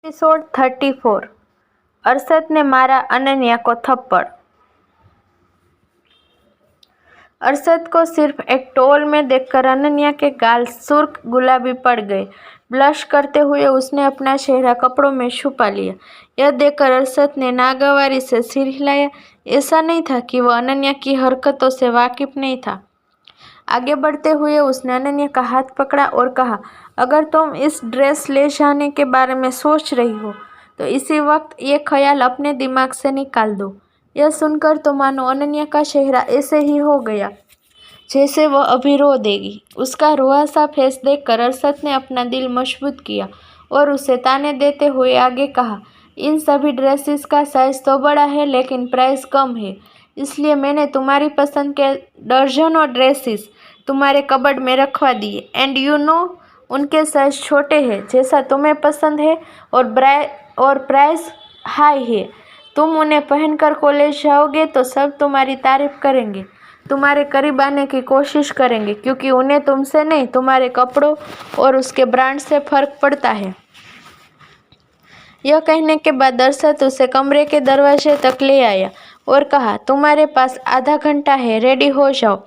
Episode 34। Arshad ने मारा अनन्या को थप्पड़। अरशद को सिर्फ एक टॉवल में देखकर अनन्या के गाल सुर्ख गुलाबी पड़ गए। ब्लश करते हुए उसने अपना चेहरा कपड़ों में छुपा लिया। यह देखकर अरशद ने नागवारी से सिर हिलाया। ऐसा नहीं था कि वह अनन्या की हरकतों से वाकिफ नहीं था। आगे बढ़ते हुए उसने अनन्या का हाथ पकड़ा और कहा, अगर तुम इस ड्रेस ले जाने के बारे में सोच रही हो तो इसी वक्त ये ख्याल अपने दिमाग से निकाल दो। यह सुनकर तो मानो अनन्या का चेहरा ऐसे ही हो गया जैसे वह अभी रो देगी। उसका रोआ सा फेस देखकर अरशद ने अपना दिल मजबूत किया और उसे ताने देते हुए आगे कहा, इन सभी ड्रेसेस का साइज तो बड़ा है लेकिन प्राइस कम है, इसलिए मैंने तुम्हारी पसंद के दर्जनों ड्रेसेस तुम्हारे कबर्ड में रखवा दिए। एंड यू नो उनके साइज छोटे हैं जैसा तुम्हें पसंद है और प्राइस हाई है। तुम उन्हें पहनकर कॉलेज जाओगे तो सब तुम्हारी तारीफ करेंगे, तुम्हारे करीब आने की कोशिश करेंगे, क्योंकि उन्हें तुमसे नहीं तुम्हारे कपड़ों और उसके ब्रांड से फर्क पड़ता है। यह कहने के बाद अरशद उसे कमरे के दरवाजे तक ले आया और कहा, तुम्हारे पास आधा घंटा है, रेडी हो जाओ।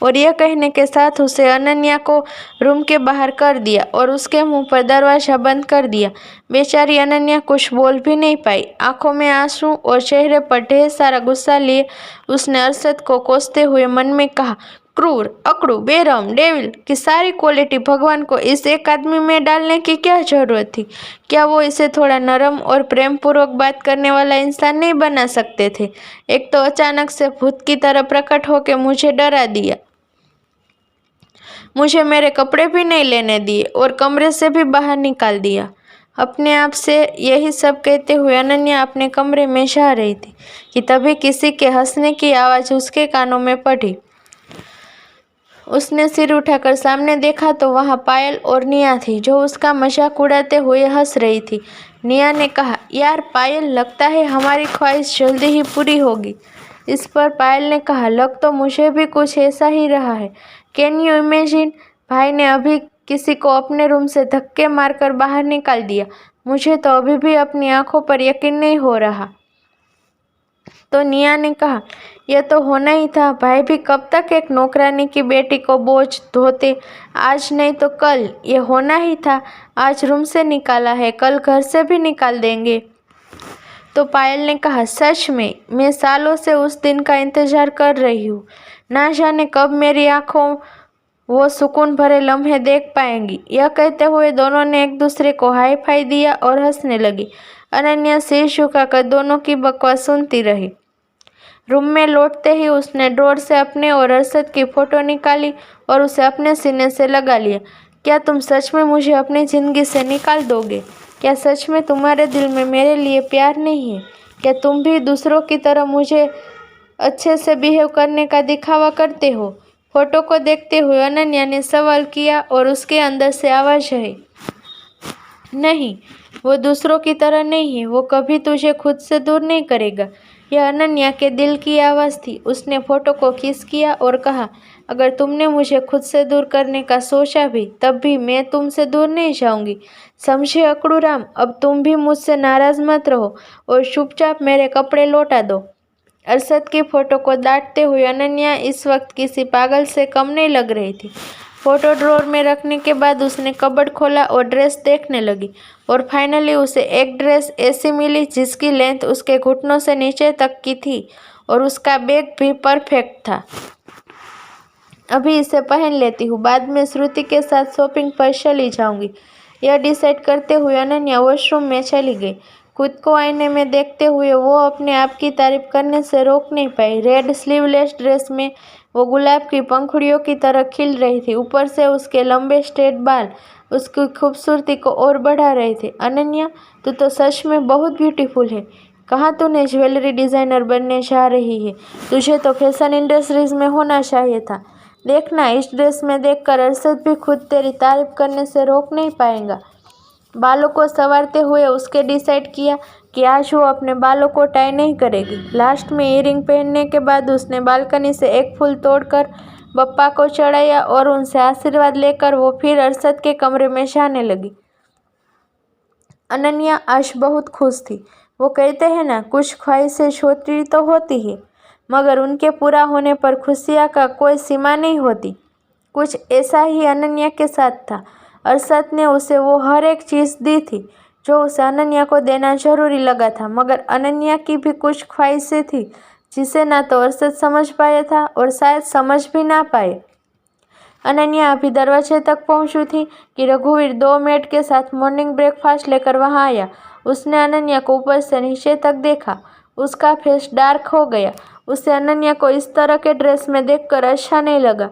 और यह कहने के साथ उसे अनन्या को रूम के बाहर कर दिया और उसके मुंह पर दरवाजा बंद कर दिया। बेचारी अनन्या कुछ बोल भी नहीं पाई। आंखों में आंसू और चेहरे पर ढेर सारा गुस्सा लिए उसने अरशद को कोसते हुए मन में कहा, क्रूर, अकड़ू, बेरहम, डेविल की सारी क्वालिटी भगवान को इस एक आदमी में डालने की क्या जरूरत थी? क्या वो इसे थोड़ा नरम और प्रेम पूर्वक बात करने वाला इंसान नहीं बना सकते थे? एक तो अचानक से भूत की तरह प्रकट होकर मुझे डरा दिया, मुझे मेरे कपड़े भी नहीं लेने दिए और कमरे से भी बाहर निकाल दिया। अपने आप से यही सब कहते हुए अनन्या अपने कमरे में जा रही थी कि तभी किसी के हंसने की आवाज़ उसके कानों में पड़ी। उसने सिर उठाकर सामने देखा तो वहाँ पायल और निया थी जो उसका मजाक उड़ाते हुए हंस रही थी। निया ने कहा, यार पायल, लगता है हमारी ख्वाहिश जल्दी ही पूरी होगी। इस पर पायल ने कहा, लग तो मुझे भी कुछ ऐसा ही रहा है। Can you imagine? भाई ने अभी किसी को अपने रूम से धक्के मारकर बाहर निकाल दिया। मुझे तो अभी भी अपनी आंखों पर यकीन नहीं हो रहा। तो निया ने कहा, यह तो होना ही था। भाई भी कब तक एक नौकरानी की बेटी को बोझ ढोते? आज नहीं तो कल ये होना ही था। आज रूम से निकाला है, कल घर से भी निकाल देंगे। तो पायल ने कहा, सच में मैं सालों से उस दिन का इंतजार कर रही हूँ। ना जाने कब मेरी आंखों वो सुकून भरे लम्हे देख पाएंगी। यह कहते हुए दोनों ने एक दूसरे को हाई फाई दिया और हंसने लगी। अनन्या सिर झुकाकर दोनों की बकवास सुनती रही। रूम में लौटते ही उसने ड्रॉर से अपने और अरशद की फोटो निकाली और उसे अपने सीने से लगा लिया। क्या तुम सच में मुझे अपनी ज़िंदगी से निकाल दोगे? क्या सच में तुम्हारे दिल में मेरे लिए प्यार नहीं है? क्या तुम भी दूसरों की तरह मुझे अच्छे से बिहेव करने का दिखावा करते हो? फोटो को देखते हुए अनन्या ने सवाल किया और उसके अंदर से आवाज़ आई, नहीं, वो दूसरों की तरह नहीं है। वो कभी तुझे खुद से दूर नहीं करेगा। यह अनन्या के दिल की आवाज़ थी। उसने फोटो को किस किया और कहा, अगर तुमने मुझे खुद से दूर करने का सोचा भी तब भी मैं तुमसे दूर नहीं जाऊंगी। समझे अकड़ू राम? अब तुम भी मुझसे नाराज़ मत रहो और चुपचाप मेरे कपड़े लौटा दो। अरशद की फोटो को डांटते हुए अनन्या इस वक्त किसी पागल से कम नहीं लग रही थी। फोटो ड्रॉर में रखने के बाद उसने कबर्ड खोला और ड्रेस देखने लगी और फाइनली उसे एक ड्रेस ऐसी मिली जिसकी लेंथ उसके घुटनों से नीचे तक की थी और उसका बैग भी परफेक्ट था। अभी इसे पहन लेती हूँ, बाद में श्रुति के साथ शॉपिंग पर चली जाऊंगी। यह डिसाइड करते हुए अनन्या वॉशरूम में चली गई। खुद को आईने में देखते हुए वो अपने आप की तारीफ करने से रोक नहीं पाई। रेड स्लीवलेस ड्रेस में वो गुलाब की पंखुड़ियों की तरह खिल रही थी। ऊपर से उसके लंबे स्ट्रेट बाल उसकी खूबसूरती को और बढ़ा रहे थे। अनन्या, तू तो सच में बहुत ब्यूटीफुल है। कहाँ तूने ज्वेलरी डिज़ाइनर बनने जा रही है? तुझे तो फैशन इंडस्ट्रीज में होना चाहिए था। देखना, इस ड्रेस में देखकर अरशद भी खुद तेरी तारीफ करने से रोक नहीं पाएगा। बालों को संवारते हुए उसके डिसाइड किया कि आज वो अपने बालों को टाई नहीं करेगी। लास्ट में ईयरिंग पहनने के बाद उसने बालकनी से एक फूल तोड़कर बप्पा को चढ़ाया और उनसे आशीर्वाद लेकर वो फिर अरशद के कमरे में जाने लगी। अनन्या आज बहुत खुश थी। वो कहते हैं ना, कुछ ख्वाहिशें छोटी तो होती है, मगर उनके पूरा होने पर खुशियाँ का कोई सीमा नहीं होती। कुछ ऐसा ही अनन्या के साथ था। अरशद ने उसे वो हर एक चीज़ दी थी जो उसे अनन्या को देना जरूरी लगा था, मगर अनन्या की भी कुछ ख्वाहिशें थी जिसे ना तो अरशद समझ पाया था और शायद समझ भी ना पाए। अनन्या अभी दरवाजे तक पहुंची थी कि रघुवीर 2 मेड के साथ मॉर्निंग ब्रेकफास्ट लेकर वहां आया। उसने अनन्या को ऊपर से नीचे तक देखा। उसका फेस डार्क हो गया। उसे अनन्या को इस तरह के ड्रेस में देखकर अच्छा नहीं लगा।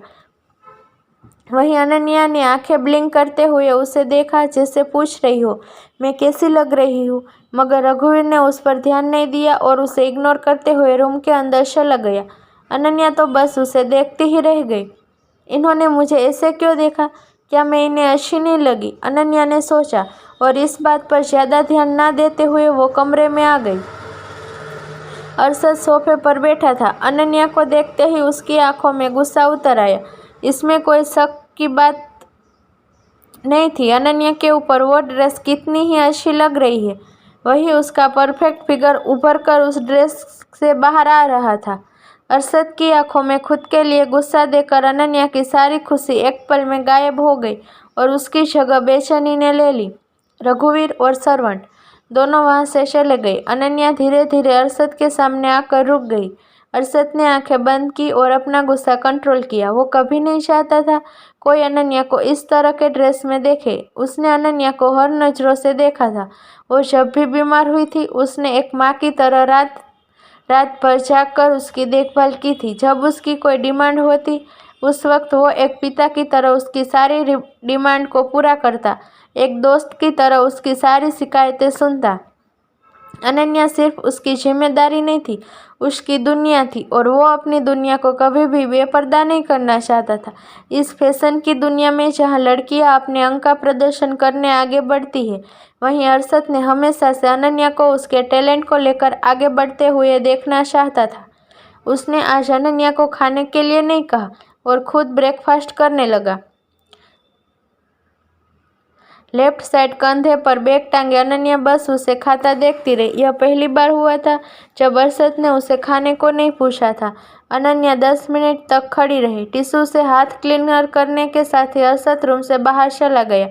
वहीं अनन्या ने आंखें ब्लिंक करते हुए उसे देखा, जैसे पूछ रही हो, मैं कैसी लग रही हूँ। मगर रघुवीर ने उस पर ध्यान नहीं दिया और उसे इग्नोर करते हुए रूम के अंदर चला गया। अनन्या तो बस उसे देखती ही रह गई। इन्होंने मुझे ऐसे क्यों देखा? क्या मैं इन्हें अच्छी नहीं लगी? अनन्या ने सोचा और इस बात पर ज़्यादा ध्यान ना देते हुए वो कमरे में आ गई। अरशद सोफे पर बैठा था। अनन्या को देखते ही उसकी आंखों में गुस्सा उतर आया। इसमें कोई शक की बात नहीं थी। अनन्या के ऊपर वो ड्रेस कितनी ही अच्छी लग रही है। वही उसका परफेक्ट फिगर उभर कर उस ड्रेस से बाहर आ रहा था। अरशद की आंखों में खुद के लिए गुस्सा देकर अनन्या की सारी खुशी एक पल में गायब हो गई और उसकी जगह बेचैनी ने ले ली। रघुवीर और सरवंट दोनों वहां से चले गए। अनन्या धीरे धीरे अरशद के सामने आकर रुक गई। अरशद ने आंखें बंद की और अपना गुस्सा कंट्रोल किया। वो कभी नहीं चाहता था कोई अनन्या को इस तरह के ड्रेस में देखे। उसने अनन्या को हर नज़रों से देखा था। वो जब भी बीमार हुई थी, उसने एक माँ की तरह रात भर जाग कर उसकी देखभाल की थी। जब उसकी कोई डिमांड होती, उस वक्त वो एक पिता की तरह उसकी सारी डिमांड को पूरा करता, एक दोस्त की तरह उसकी सारी शिकायतें सुनता। अनन्या सिर्फ उसकी जिम्मेदारी नहीं थी, उसकी दुनिया थी और वो अपनी दुनिया को कभी भी बेपर्दा नहीं करना चाहता था। इस फैशन की दुनिया में जहाँ लड़कियाँ अपने अंग का प्रदर्शन करने आगे बढ़ती है, वहीं अरशद ने हमेशा से अनन्या को उसके टैलेंट को लेकर आगे बढ़ते हुए देखना चाहता था। उसने आज अनन्या को खाने के लिए नहीं कहा और खुद ब्रेकफास्ट करने लगा। लेफ्ट साइड कंधे पर बैग टांगे अनन्या बस उसे खाता देखती रही। यह पहली बार हुआ था जब अरशद ने उसे खाने को नहीं पूछा था। अनन्या 10 मिनट तक खड़ी रही। टिश्यू से हाथ क्लीनर करने के साथ ही अरशद रूम से बाहर चला गया।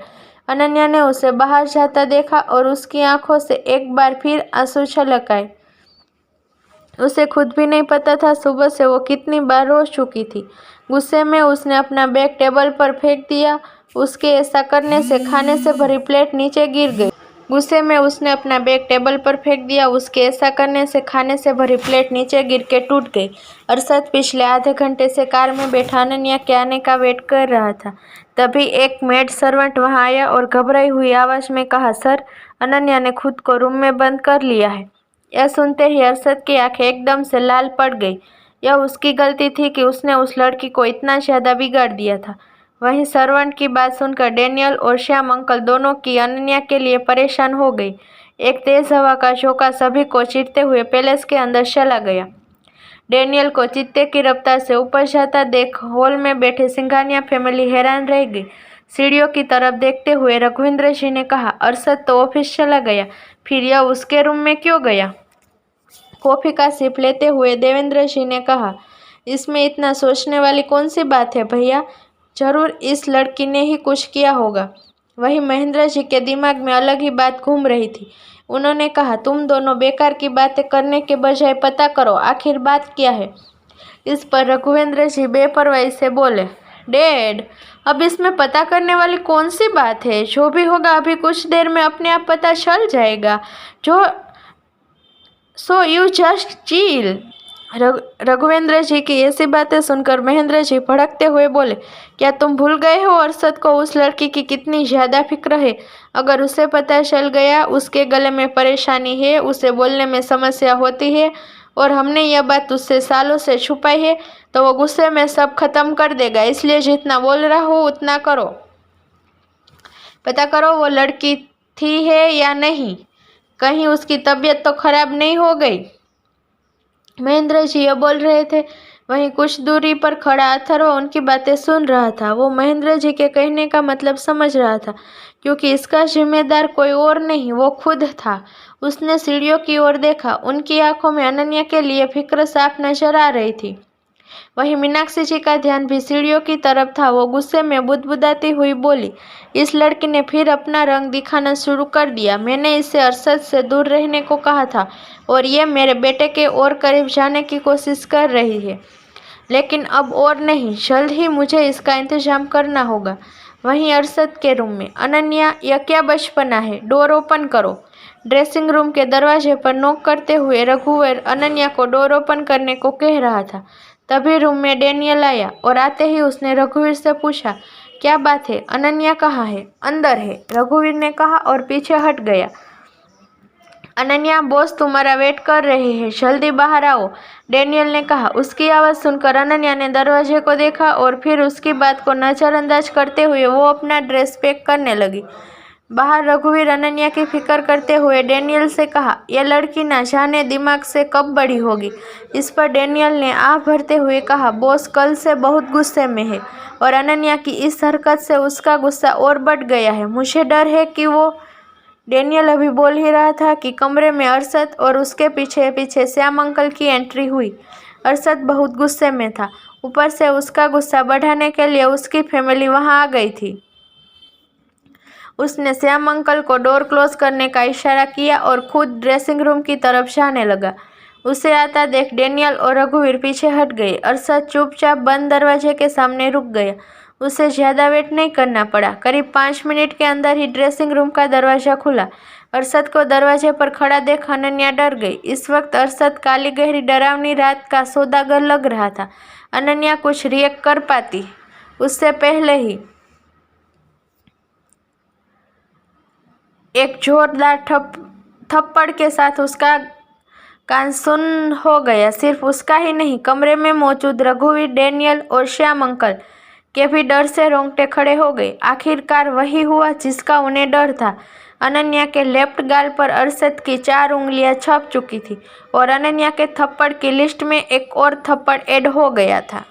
अनन्या ने उसे बाहर जाता देखा और उसकी आंखों से एक बार फिर आंसू छलक आए। उसे खुद भी नहीं पता था सुबह से वो कितनी बार रो चुकी थी। गुस्से में उसने अपना बैग टेबल पर फेंक दिया। उसके ऐसा करने से खाने से भरी प्लेट नीचे गिर गई। गुस्से में उसने अपना बैग टेबल पर फेंक दिया। उसके ऐसा करने से खाने से भरी प्लेट नीचे गिर के टूट गई। अरशद पिछले आधे घंटे से कार में बैठा अनन्या के आने का वेट कर रहा था। तभी एक मेड सर्वेंट वहां आया और घबराई हुई आवाज़ में कहा, सर, अनन्या ने खुद को रूम में बंद कर लिया है। यह सुनते ही अरशद की आंखें एकदम से लाल पड़ गई। यह उसकी गलती थी कि उसने उस लड़की को इतना ज़्यादा बिगाड़ दिया था। वहीं सर्वेंट की बात सुनकर डैनियल और श्याम अंकल दोनों की अनन्या के लिए परेशान हो गई। एक तेज हवा का झोंका सभी को चीरते हुए पैलेस के अंदर चला गया। डैनियल को चित्ते की रफ्तार से ऊपर जाता देख हॉल में बैठे सिंघानिया फैमिली हैरान रह गई। सीढ़ियों की तरफ देखते हुए रघुवेंद्र जी ने कहा, अरशद तो ऑफिस चला गया, फिर यह उसके रूम में क्यों गया? कॉफी का सिप लेते हुए देवेंद्र जी ने कहा, इसमें इतना सोचने वाली कौन सी बात है भैया? जरूर इस लड़की ने ही कुछ किया होगा। वही महेंद्र जी के दिमाग में अलग ही बात घूम रही थी। उन्होंने कहा, तुम दोनों बेकार की बातें करने के बजाय पता करो आखिर बात क्या है। इस पर रघुवेंद्र जी बेपरवाही से बोले, डैड, अब इसमें पता करने वाली कौन सी बात है? जो भी होगा अभी कुछ देर में अपने आप पता चल जाएगा। So you just chill. Raghuvendra ji की ऐसी बातें सुनकर महेंद्र जी भड़कते हुए बोले, क्या तुम भूल गए हो अरशद को उस लड़की की कितनी ज़्यादा फिक्र है? अगर उसे पता चल गया उसके गले में परेशानी है, उसे बोलने में समस्या होती है और हमने यह बात उससे सालों से छुपाई है, तो वो गुस्से में सब खत्म कर देगा। इसलिए जितना बोल रहा हो उतना करो। पता करो वो लड़की थी है या नहीं, कहीं उसकी तबीयत तो खराब नहीं हो गई। महेंद्र जी ये बोल रहे थे। वहीं कुछ दूरी पर खड़ा अथर्व उनकी बातें सुन रहा था। वो महेंद्र जी के कहने का मतलब समझ रहा था, क्योंकि इसका जिम्मेदार कोई और नहीं, वो खुद था। उसने सीढ़ियों की ओर देखा। उनकी आंखों में अनन्या के लिए फिक्र साफ नजर आ रही थी। वहीं मीनाक्षी जी का ध्यान भी सीढ़ियों की तरफ था। वो गुस्से में बुदबुदाती हुई बोली, इस लड़की ने फिर अपना रंग दिखाना शुरू कर दिया। मैंने इसे अरशद से दूर रहने को कहा था और ये मेरे बेटे के और करीब जाने की कोशिश कर रही है, लेकिन अब और नहीं, जल्द ही मुझे इसका इंतजाम करना होगा। वहीं अरशद के रूम में, अनन्या, यह क्या बचपना है, डोर ओपन करो। ड्रेसिंग रूम के दरवाजे पर नॉक करते हुए रघुवीर अनन्या को डोर ओपन करने को कह रहा था। तभी रूम में डैनियल आया और आते ही उसने रघुवीर से पूछा, क्या बात है, अनन्या कहाँ है? अंदर है, रघुवीर ने कहा और पीछे हट गया। अनन्या, बॉस तुम्हारा वेट कर रहे हैं, जल्दी बाहर आओ, डैनियल ने कहा। उसकी आवाज़ सुनकर अनन्या ने दरवाजे को देखा और फिर उसकी बात को नज़रअंदाज करते हुए वो अपना ड्रेस पैक करने लगी। बाहर रघुवीर अनन्या की फिक्र करते हुए डैनियल से कहा, यह लड़की ना जाने दिमाग से कब बड़ी होगी। इस पर डैनियल ने आह भरते हुए कहा, बॉस कल से बहुत गुस्से में है और अनन्या की इस हरकत से उसका गुस्सा और बढ़ गया है। मुझे डर है कि वो। डैनियल अभी बोल ही रहा था कि कमरे में अरशद और उसके पीछे पीछे श्याम अंकल की एंट्री हुई। अरशद बहुत गुस्से में था। ऊपर से उसका गुस्सा बढ़ाने के लिए उसकी फैमिली वहां आ गई थी। उसने श्याम अंकल को डोर क्लोज करने का इशारा किया और खुद ड्रेसिंग रूम की तरफ जाने लगा। उसे आता देख डैनियल और रघुवीर पीछे हट गए। अरशद चुपचाप बंद दरवाजे के सामने रुक गया। उसे ज़्यादा वेट नहीं करना पड़ा। करीब 5 मिनट के अंदर ही ड्रेसिंग रूम का दरवाज़ा खुला। अरशद को दरवाजे पर खड़ा देख अनन्या डर गई। इस वक्त अरशद काली गहरी डरावनी रात का सौदागर लग रहा था। अनन्या कुछ रिएक्ट कर पाती उससे पहले ही एक जोरदार थप्पड़ के साथ उसका कान सुन्न हो गया। सिर्फ उसका ही नहीं, कमरे में मौजूद रघुवीर, डैनियल और श्याम अंकल के भी डर से रोंगटे खड़े हो गए। आखिरकार वही हुआ जिसका उन्हें डर था। अनन्या के लेफ्ट गाल पर अरशद की 4 उंगलियां छप चुकी थी और अनन्या के थप्पड़ की लिस्ट में एक और थप्पड़ ऐड हो गया था।